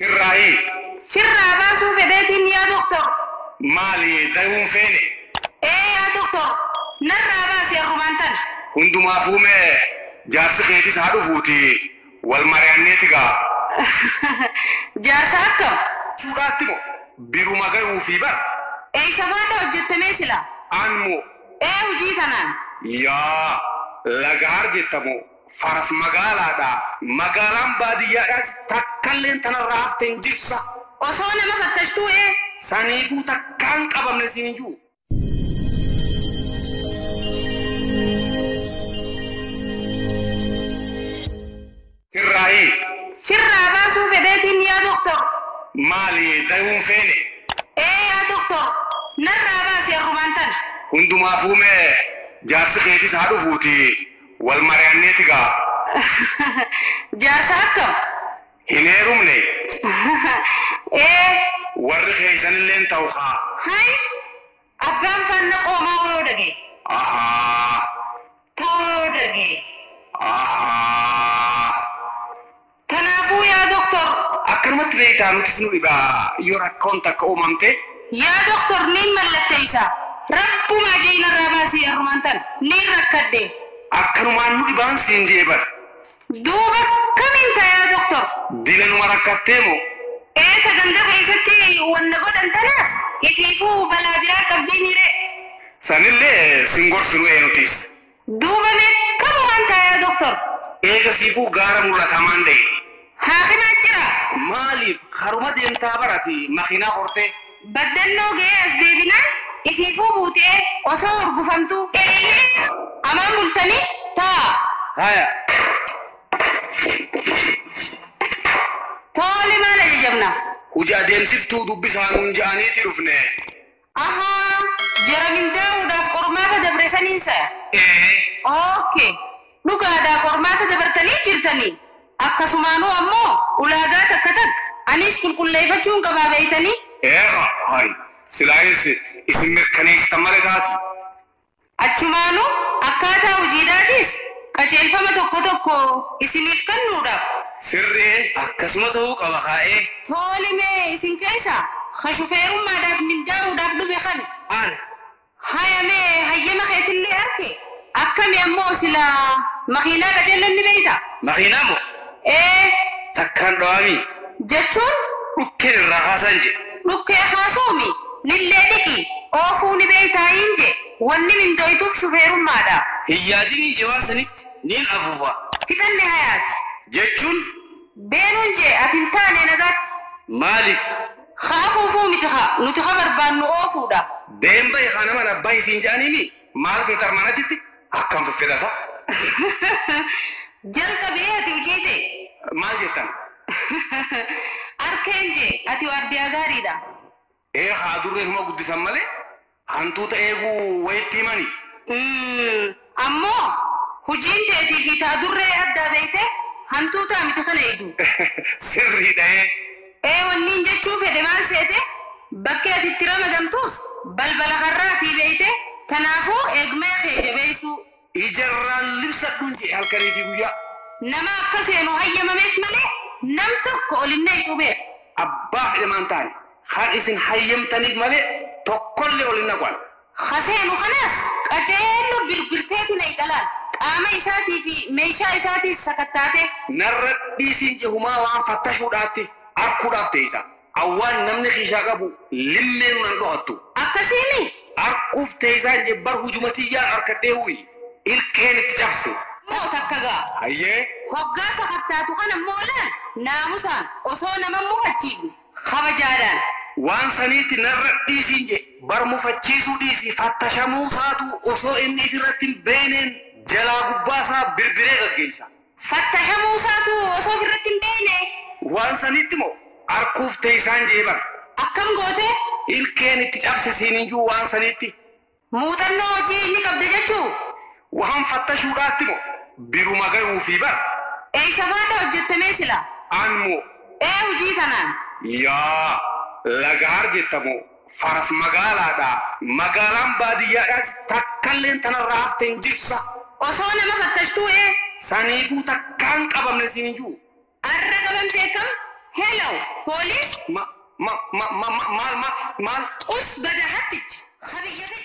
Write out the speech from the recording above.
Sirraayi. Sirraa baasuu fedheetiin yaa doktor. Maali dayuun feene? Yaa doktor. Narraa baasii arrumaan tana. Hundumaafuu mee jaarsi keetis haa dhufuuti wal mari'anneeti gaa. Jaarsa akkam? Fuudhaatti moo biruma gahuu fi bar. Isa maadha hojjettamee sila? Aanmoo. Hojii kanaan. Yaa lagaar jettamoo faras magaalaadha. Magaalaan baadiyyaadhaas takkalleen tanarraa hafte hin jirsa. Osoo nama fattashtuu saniifuu takkaan qabamne siin jiru. Sirraayi. Sirraa baasuu fedheetiin yaa doktor. Maali dayuun feene? Yaa doktor. Narraa baasii arrumaan tana. Hundumaafuu mee jaarsi keetis haa dhufuuti wal mari'anneeti gaa. Jaarsa akkam? Hin heerumne. Warri keessanilleen ta'u haa. Hai abbaan faana qoomaa yoo dhage. Ta'uu dhage. Kanaafuu yaa doktor. Akkanumatti beektaa nutis nu dhibaa yoo rakkoon takka uumamte. Yaa doktor niin mallatteessa. Rabbuma jeenarraa baasii arrumaan tana niin rakkadde. Akkanumaan nu dhibaan siin jee bar. Duuba kamiin ta'a yaa doktor? Dilanuma rakkattee moo? Ta ganda keessatti wanna godhan tanaas isiifuu balaa biraa qabdee miire. Sanillee sin gorsinu eenutis. Duuba mee kamumaan ta'a yaa doktor? Eega siifuu gaara mul'atamaan ta'e. Haakimaa jira. Maaliif haruma deemtaa barati makiinaa hortee? Baddannoo ga'ee as deebinaan isiifuu buutee osoo urgufamtu. Amaan bultanii ta'a. Haya. Tole maal ajajamna? Hojii adeemsiftuu dubbisaanuun ja'aniiti dhufne. Jara mindaa'uudhaaf qormaata dabresaniinsa. Okay. Dhugaadhaa qormaata dabartanii jirtanii. Akkasumaanuu ammoo ulaagaa takka anis qulqulleeffachuun qabaa beeytanii. Hai. Silaayis isin mirkaneessitan malee taati. Achumaanuu akkaataa hojiidhaatis qajeelfama tokko isiniif kennuudhaaf. Sirree akkasuma ta'uu qaba kaa'ee. Tole mee isin keessa shufeerummaadhaaf mindaa'uudhaaf dhufe kan. Haya mee hayyama keetillee arke. Akkami ammoo sila makiinaa qajeellan ni beeyta. Makiinaa moo? Takkaan dhawaami. Jechuun? Dhukkeen irraa haasan je. Dhukkee haasoomi. Nillee dhiqi. Oofuu ni beeytaa hin je. Wanni mindoytuuf shufeerummaadha. Hiyyaadinii jawaasanitti niin afuufa. Fixanne hayaati. Jechuun? Beenuun je ati hin taane nagaatti. Maaliif? Haafuufuu miti nuti barbaannu oofuudha. Been bahe kana mana abbaa isiin ja'aniimi maal feetar mana jitti akkam fedhasa. Jalqabee ati hojiite. Maal jettan? Arkeen je ati waardiyaa gaariidha. Haa durreen huma guddisan malee hantuuta eeguu wayitti himani. Ammoo hojiin teetii fi taa durree addaa beeyte hantuutaa miti kana eegu. Sirriidha. Wanniin jechuu fedhe maal seete? Bakkee ati itti ramadamtuus balbala karraatii beeyte kanaafuu eegmee kee jabeessuu. Ijarraan libsadhuun jee halkanii fi guyyaa. Nama akka seenu hayyamameef malee nam tokko olinna ixuu beef. Abbaa fedhamaan taane haan isin hayyamtaniif malee tokkollee olinna qwan. Haseenu kanas qajeello birbirteetiin eegalaan qaama isaatii fi meeshaa isaatiis sakattaate. Narra dhiisiin jehumaa waan fattashuudhaatti arkuudhaaf teessa. Awwaan namni kiishaa qabu limmeen nan dhohattu. Akkasiimi? Arkuuf teessaan jebbar hujumatiyyaan harkadhee wuyi. Ilkeen itti cabse. Moo takka gaa? Hayyee. Hoggaa sakattaatu kana moolaan naamusaan osoo nama mufachiifne kabajaadhaan. Waan saniitti narra dhiisiin je bar mufachiisuu dhiisi fattashamuu saatu osoo inni isirratti hin beeneen jalaa gubbaasaa birbiree gaggeessa. Fattashamuu saatu osoo ofirratti hin beene? Waan saniitti moo arkuuf teessaan jeebar. Akkam goote? Ilkeen itti cabse siinin juu waan saniitti. Muuxannoo hojii inni qabde jechuu? Waan fattashuudhaatti moo biruma gahuu fi bar. Isa maadha hojjettamee sila? Aanmoo. Hojii kanaan. Yaa lagaar jettamoo faras magaalaadha. Magaalaan baadiyyaadhaas takkalleen tanarraa hafte hin jirsa. Osoo nama fattashtuu saniifuu takkaan qabamne siin jiru. Arra qabamtee kam? hello police ما ما ما ما ما ما ما us bada hatij khabiyati